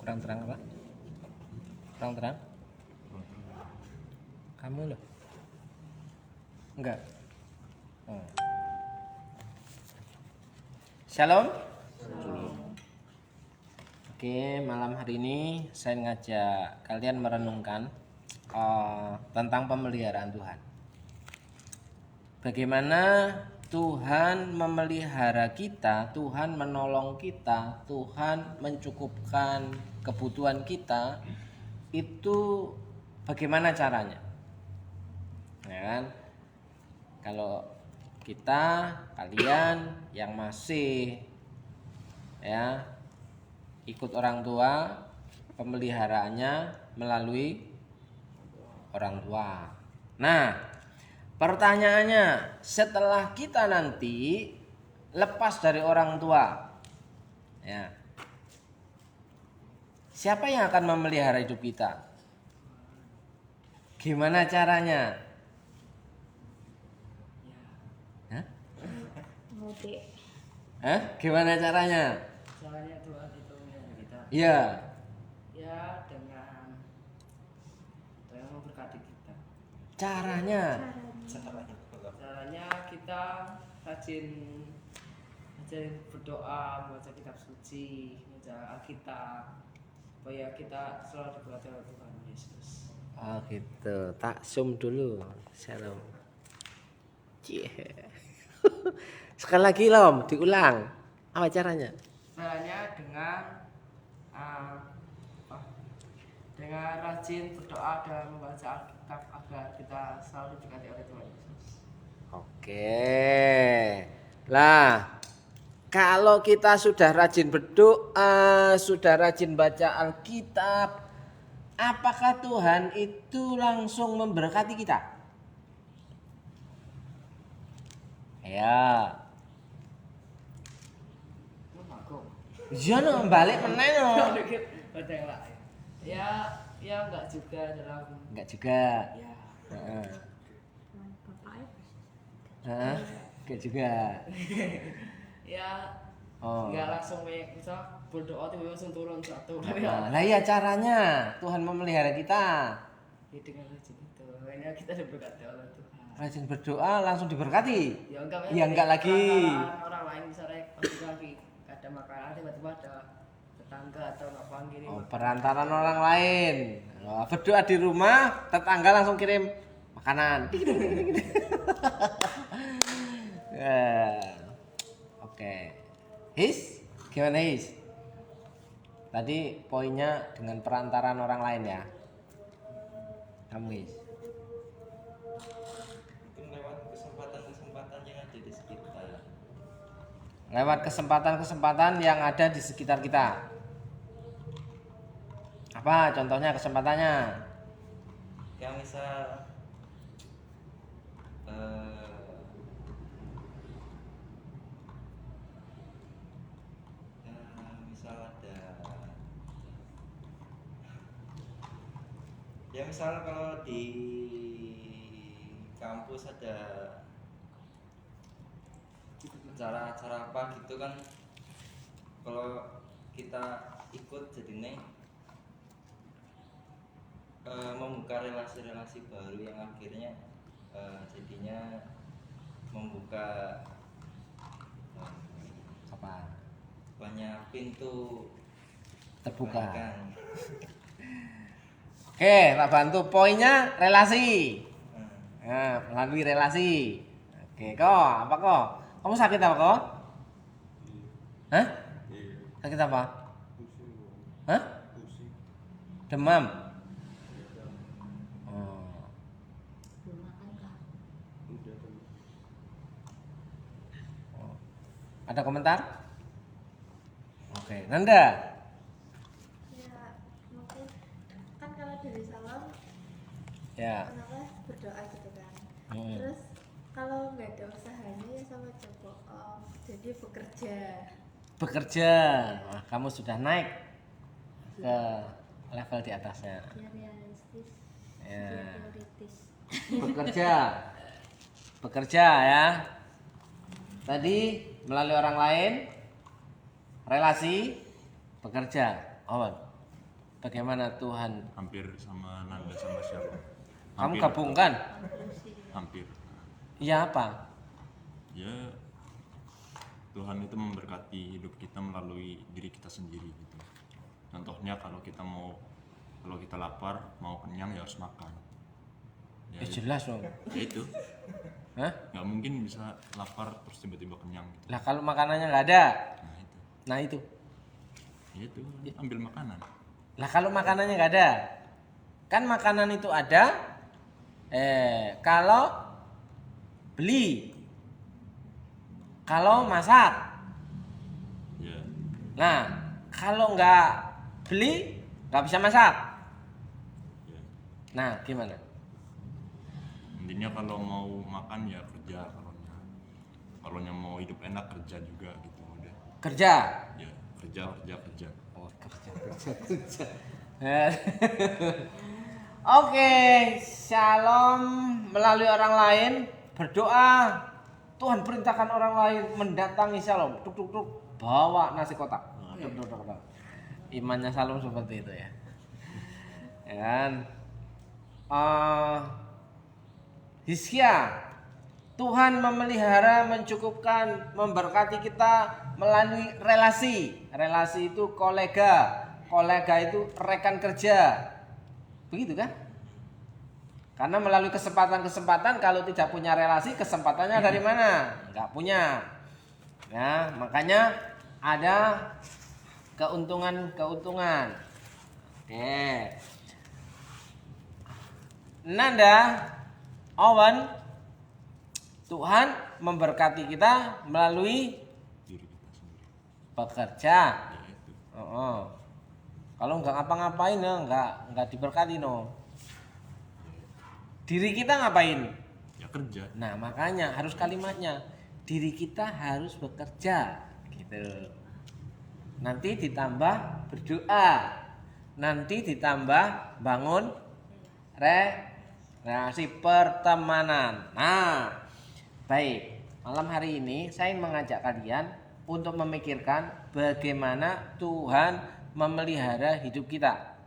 Kurang terang apa? Kurang terang? Kamu loh? Enggak. Oh. Shalom. Oke, malam hari ini saya ngajak kalian merenungkan tentang pemeliharaan Tuhan. Bagaimana Tuhan memelihara kita, Tuhan menolong kita, Tuhan mencukupkan kebutuhan kita, itu bagaimana caranya? Ya kan? Kalau kita, kalian yang masih ya ikut orang tua, pemeliharaannya melalui orang tua. Nah, pertanyaannya, setelah kita nanti lepas dari orang tua, ya, siapa yang akan memelihara hidup kita? Gimana caranya? Hah? Mudik. Gimana caranya? Caranya Tuhan itu memelihara kita. Iya. Ya dengan memberkati kita. Caranya? Caranya kita rajin berdoa, membaca kitab suci, membaca Alkitab, supaya kita selalu diberkati oleh Tuhan Yesus. Oh gitu. Tak zoom dulu. Shalom. Sekali lagi Lom, diulang. Apa caranya? Caranya dengan rajin berdoa dan membaca Alkitab agar kita selalu diberkati oleh Tuhan Yesus. Oke. Lah, kalau kita sudah rajin berdoa, sudah rajin baca Alkitab, apakah Tuhan itu langsung memberkati kita? Ya. Iya no, balik meneh no. Ada yang lain. Ya enggak juga dalam. Enggak juga. Ya. Enggak juga. Ya. Oh. Enggak langsung misal berdoa tiba-tiba langsung turun satu. Lah ya caranya Tuhan memelihara kita. Ya dengan rajin itu. Makanya kita diberkati oleh Tuhan. Rajin berdoa langsung diberkati. Ya enggak lagi. Orang lain misalnya lagi ada makanan tiba-tiba ada tetangga atau apa kirim. Oh, perantaran orang lain. Oh, berdoa di rumah, tetangga langsung kirim makanan. Oke. His, gimana His? Tadi poinnya dengan perantaran orang lain ya. Kamu His. Mungkin lewat kesempatan-kesempatan yang ada di sekitar. Lewat kesempatan-kesempatan yang ada di sekitar kita. Apa contohnya kesempatannya? Kayak misal misal ada ya misal kalau di kampus ada acara-acara apa gitu kan, kalau kita ikut jadinya membuka relasi-relasi baru yang akhirnya jadinya membuka Apa? banyak pintu Terbuka. kebaikan. Oke, tak bantu poinnya relasi. Hmm. Nah, melalui relasi. Oke, kok apa kok? Kamu sakit apa kok? Hah? Sakit apa? Hah? Demam. Oh. Oh. Ada komentar? Oke, Nanda. Ya, mungkin kan kalau dari salam Ya. kenapa berdoa gitu kan. Hmm. Terus kalau nggak ada usahanya ya sama coba jadi bekerja. Bekerja. Nah, kamu sudah naik ke level di atasnya. Biar realistis. Ya. Biar teoritis. Bekerja. Bekerja ya. Tadi melalui orang lain, relasi, bekerja. Oh, Bagaimana Tuhan? Hampir sama Nanda sama siapa? Kamu gabungkan? Hampir. Iya apa? Ya, Tuhan itu memberkati hidup kita melalui diri kita sendiri gitu. Contohnya kalau kita lapar, mau kenyang ya harus makan. Ya, Jelas dong. ya itu. Hah? Nggak mungkin bisa lapar terus tiba-tiba kenyang gitu. Lah kalau makanannya nggak ada, Nah itu. nah itu. Ya itu, ambil makanan. Lah kalau makanannya nggak ada, kan makanan itu ada. Kalau beli, kalau masak. Ya, Nah kalau nggak beli, nggak bisa masak. ya. Nah gimana? Intinya kalau mau makan ya kerja, kalau mau hidup enak kerja juga gitu udah. Kerja. Ya, kerja. Oh kerja. Oke, shalom melalui orang lain berdoa. Tuhan perintahkan orang lain mendatangi shalom. Tuk tuk tuk bawa nasi kotak. Tuk, tuk, tuk, tuk. Imannya shalom seperti itu ya. Ya kan? Hizkia, Tuhan memelihara, mencukupkan, memberkati kita melalui relasi. Relasi itu kolega itu rekan kerja. Begitu kan? Karena melalui kesempatan-kesempatan, kalau tidak punya relasi, kesempatannya dari mana? Enggak punya. Ya, makanya ada keuntungan. Oke. Nanda, Owen, Tuhan memberkati kita melalui Diri kita sendiri. bekerja. Ya itu. Kalau nggak ngapa-ngapain ya nggak diberkati no. Diri kita ngapain? Ya kerja. Nah makanya harus kalimatnya diri kita harus bekerja gitu. Nanti ditambah berdoa, nanti ditambah bangun relasi pertemanan. Nah baik, malam hari ini saya mengajak kalian untuk memikirkan bagaimana Tuhan memelihara hidup kita.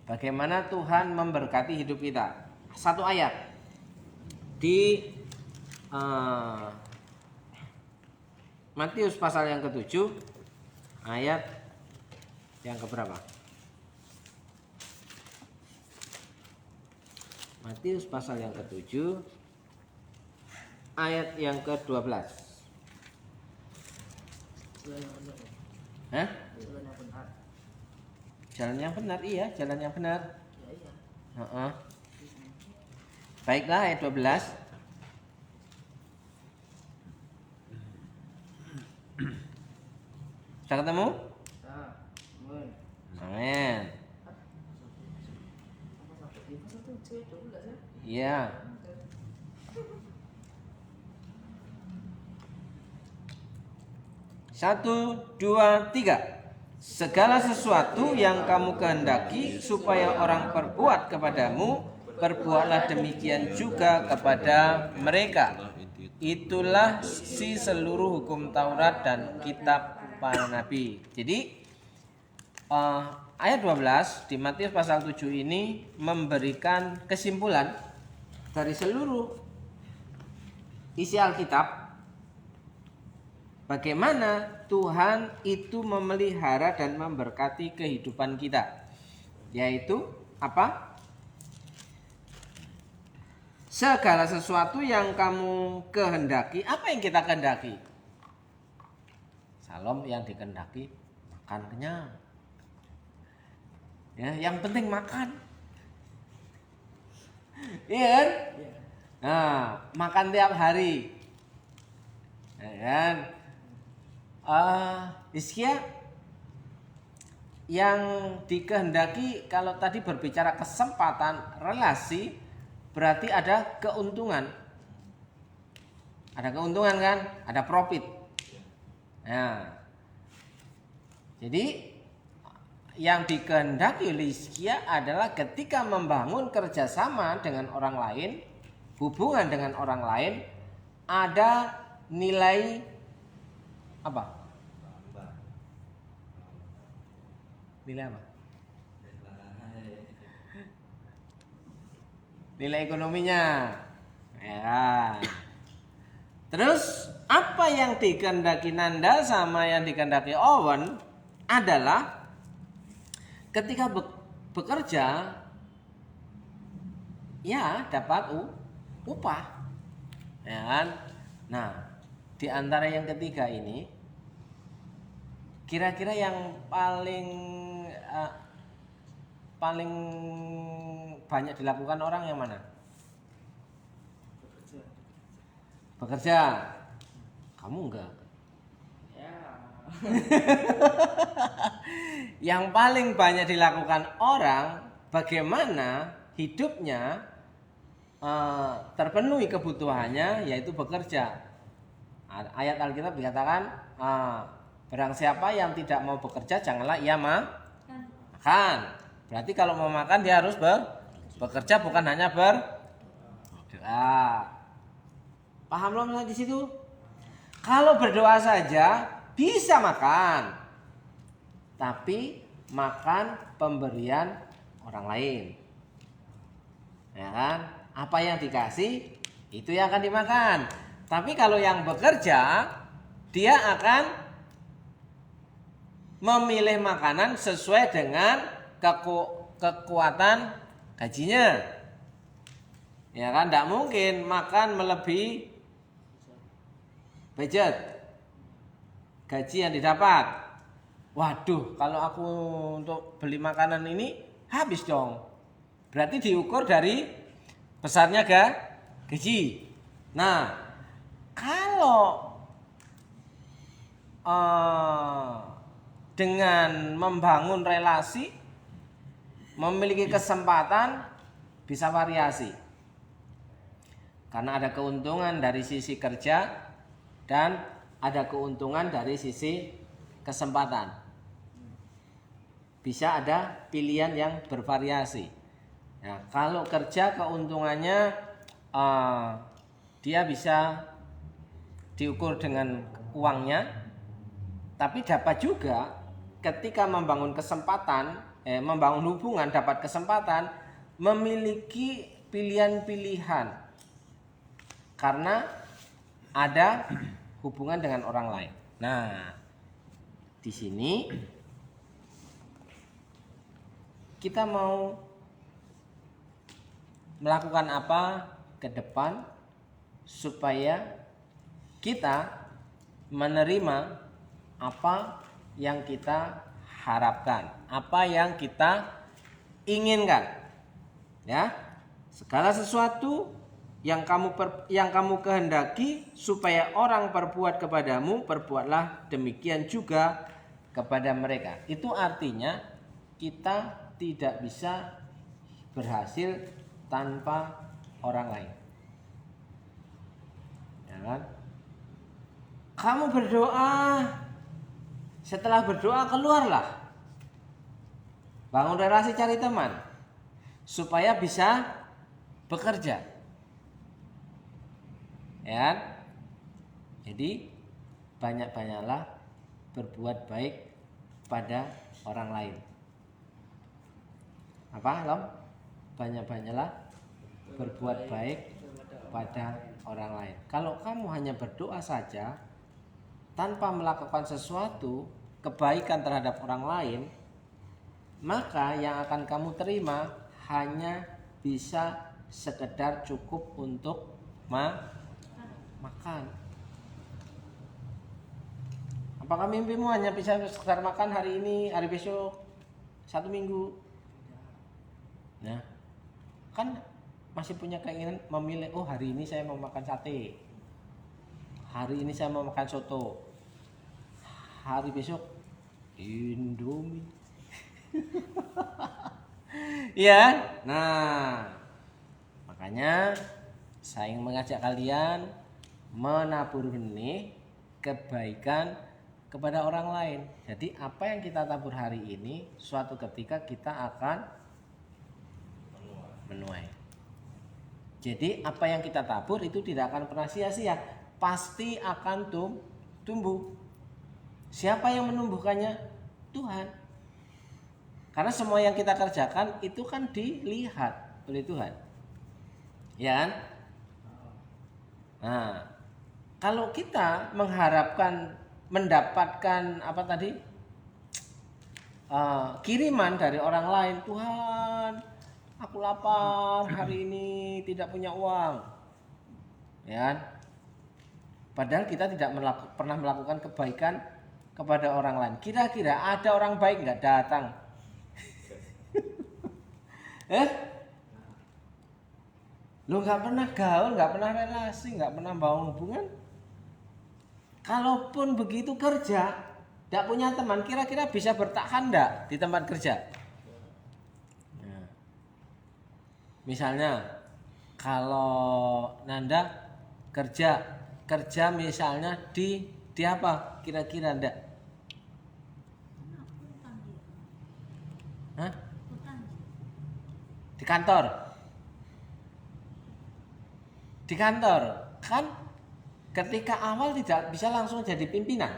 Bagaimana Tuhan memberkati hidup kita. Satu ayat di Matius pasal yang ke-7 ayat yang keberapa? Matius pasal yang ke-7 ayat yang ke-12. Hah? Jalan yang benar, iya, jalan yang benar. Baiklah, ayat 12. Sudah ketemu? Amin. Iya. Satu, dua, tiga. Segala sesuatu yang kamu kehendaki supaya orang perbuat kepadamu, perbuatlah demikian juga kepada mereka. Itulah si seluruh hukum Taurat dan kitab para nabi. Jadi ayat 12 di Matius pasal 7 ini memberikan kesimpulan dari seluruh isi Alkitab. Bagaimana Tuhan itu memelihara dan memberkati kehidupan kita. Yaitu apa? Segala sesuatu yang kamu kehendaki. Apa yang kita kehendaki? Salom yang dikehendaki makan kenyang. Ya, yang penting makan. Iya kan? Nah, makan tiap hari. Ya kan? Hizkia yang dikehendaki, kalau tadi berbicara kesempatan relasi, berarti ada keuntungan. Ada keuntungan kan? Ada profit. Nah, jadi yang dikehendaki oleh Hizkia adalah ketika membangun kerjasama dengan orang lain, hubungan dengan orang lain, ada nilai apa? Nilai apa? nilai ekonominya. Ya kan? Terus apa yang dikehendaki Nanda sama yang dikehendaki Owen adalah ketika bekerja ya dapat upah. Ya kan? Nah, di antara yang ketiga ini kira-kira yang paling banyak dilakukan orang yang mana? Bekerja. Kamu enggak? Ya. Yang paling banyak dilakukan orang bagaimana hidupnya terpenuhi kebutuhannya yaitu bekerja. Ayat Alkitab dikatakan barang siapa yang tidak mau bekerja janganlah ia makan. Berarti kalau mau makan dia harus bekerja, bukan hanya berdoa. Paham belum di situ? Kalau berdoa saja bisa makan, tapi makan pemberian orang lain, ya kan? Apa yang dikasih itu yang akan dimakan. Tapi kalau yang bekerja, dia akan memilih makanan sesuai dengan kekuatan gajinya. Ya kan, tidak mungkin makan melebihi budget gaji yang didapat. Waduh, kalau aku untuk beli makanan ini habis dong. Berarti diukur dari besarnya gaji. Nah, kalau dengan membangun relasi, memiliki kesempatan, bisa variasi. Karena ada keuntungan dari sisi kerja dan ada keuntungan dari sisi kesempatan. Bisa ada pilihan yang bervariasi. Nah, kalau kerja keuntungannya dia bisa diukur dengan uangnya, tapi dapat juga ketika membangun kesempatan, membangun hubungan, dapat kesempatan memiliki pilihan-pilihan karena ada hubungan dengan orang lain. Nah, di sini kita mau melakukan apa ke depan supaya kita menerima apa yang kita harapkan, apa yang kita inginkan. Ya, segala sesuatu yang kamu kehendaki supaya orang perbuat kepadamu, perbuatlah demikian juga kepada mereka. Itu artinya kita tidak bisa berhasil tanpa orang lain. Ya kan? Kamu berdoa, setelah berdoa keluarlah, bangun relasi, cari teman supaya bisa bekerja. Ya, jadi banyak-banyaklah berbuat baik pada orang lain. Apa, Lom? Banyak-banyaklah berbuat baik pada orang lain. Kalau kamu hanya berdoa saja tanpa melakukan sesuatu kebaikan terhadap orang lain, maka yang akan kamu terima hanya bisa sekedar cukup untuk makan. Apakah mimpimu hanya bisa sekedar makan hari ini, hari besok, 1 minggu? Nah, kan masih punya keinginan memilih, oh hari ini saya mau makan sate, hari ini saya mau makan soto, hari besok Indomie. Iya. Nah, makanya saya ingin mengajak kalian menabur benih kebaikan kepada orang lain. Jadi apa yang kita tabur hari ini, suatu ketika kita akan menuai. Jadi apa yang kita tabur itu tidak akan pernah sia-sia, pasti akan tumbuh. Siapa yang menumbuhkannya? Tuhan. Karena semua yang kita kerjakan itu kan dilihat oleh Tuhan. Ya kan? Nah, kalau kita mengharapkan mendapatkan apa tadi? Kiriman dari orang lain, Tuhan, aku lapar hari ini, tidak punya uang. Ya kan? Padahal kita tidak pernah melakukan kebaikan kepada orang lain. Kira-kira ada orang baik nggak datang? Lo nggak pernah gaul, nggak pernah relasi, nggak pernah bangun hubungan. Kalaupun begitu kerja, tidak punya teman, kira-kira bisa bertahan nggak di tempat kerja? Nah, misalnya kalau Nanda kerja misalnya di apa? Kira-kira ndak? Hah? Di kantor. Di kantor kan ketika awal tidak bisa langsung jadi pimpinan.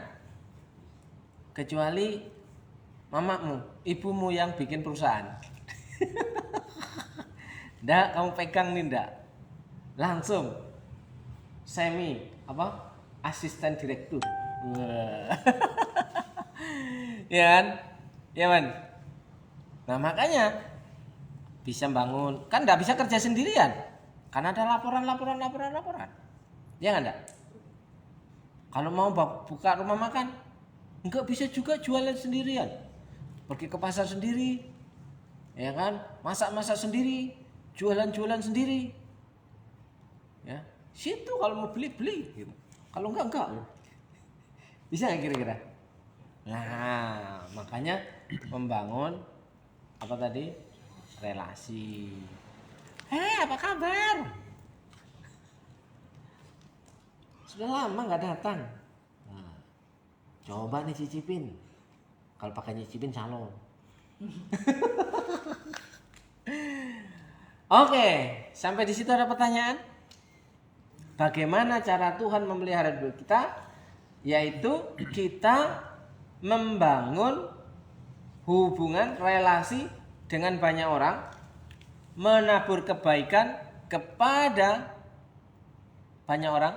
Kecuali mamamu, ibumu yang bikin perusahaan. Ndak, kamu pegang nih ndak. Langsung semi apa? Asisten direktur. Wah. Ya kan? Ya man. Nah, makanya bisa bangun, kan ndak bisa kerja sendirian. Karena ada laporan. Ya kan enggak? Kalau mau buka rumah makan, enggak bisa juga jualan sendirian. Pergi ke pasar sendiri. Ya kan? Masak sendiri, jualan sendiri. Ya. Situ kalau mau beli gitu. Kalau enggak. Bisa enggak kira-kira? Nah, makanya membangun apa tadi? Relasi. Apa kabar? Sudah lama nggak datang. Nah, coba nih cicipin. Kalau pakai nyicipin calon. Oke, sampai di situ ada pertanyaan. Bagaimana cara Tuhan memelihara hidup kita? Yaitu kita membangun hubungan relasi dengan banyak orang, menabur kebaikan kepada banyak orang,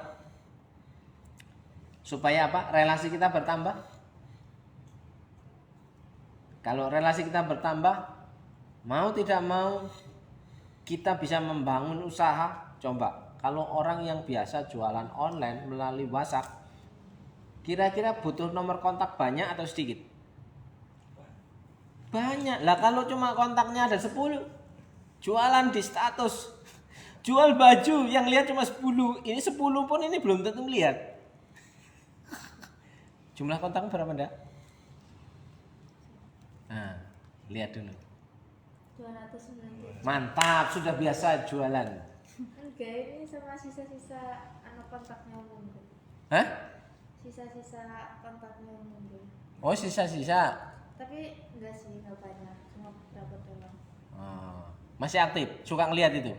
supaya apa? Relasi kita bertambah. Kalau relasi kita bertambah, mau tidak mau kita bisa membangun usaha. Coba, kalau orang yang biasa jualan online melalui WhatsApp, kira-kira butuh nomor kontak banyak atau sedikit? Banyak. Lah kalau cuma kontaknya ada 10, jualan di status, jual baju yang lihat cuma 10, ini 10 pun ini belum tentu lihat. Jumlah kontaknya berapa enggak? Nah, lihat dulu. 290. Mantap, sudah biasa jualan. Enggak, ini sama sisa-sisa kontaknya umum. Hah? Sisa-sisa kontaknya umum. Oh, sisa-sisa. Tapi enggak sih, enggak banyak, cuma beberapa doang. Oh, masih aktif, suka ngelihat itu.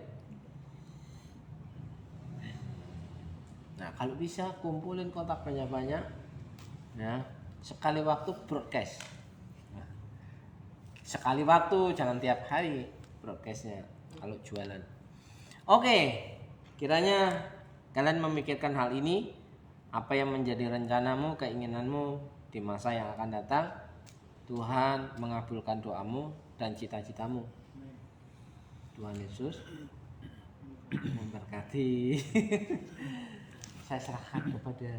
Nah, kalau bisa kumpulin kontak banyak-banyak, ya, sekali waktu broadcast. Nah, sekali waktu, jangan tiap hari broadcastnya kalau jualan. Oke, kiranya kalian memikirkan hal ini, apa yang menjadi rencanamu, keinginanmu di masa yang akan datang. Tuhan mengabulkan doamu dan cita-citamu. Tuhan Yesus memberkati. Saya serahkan kepada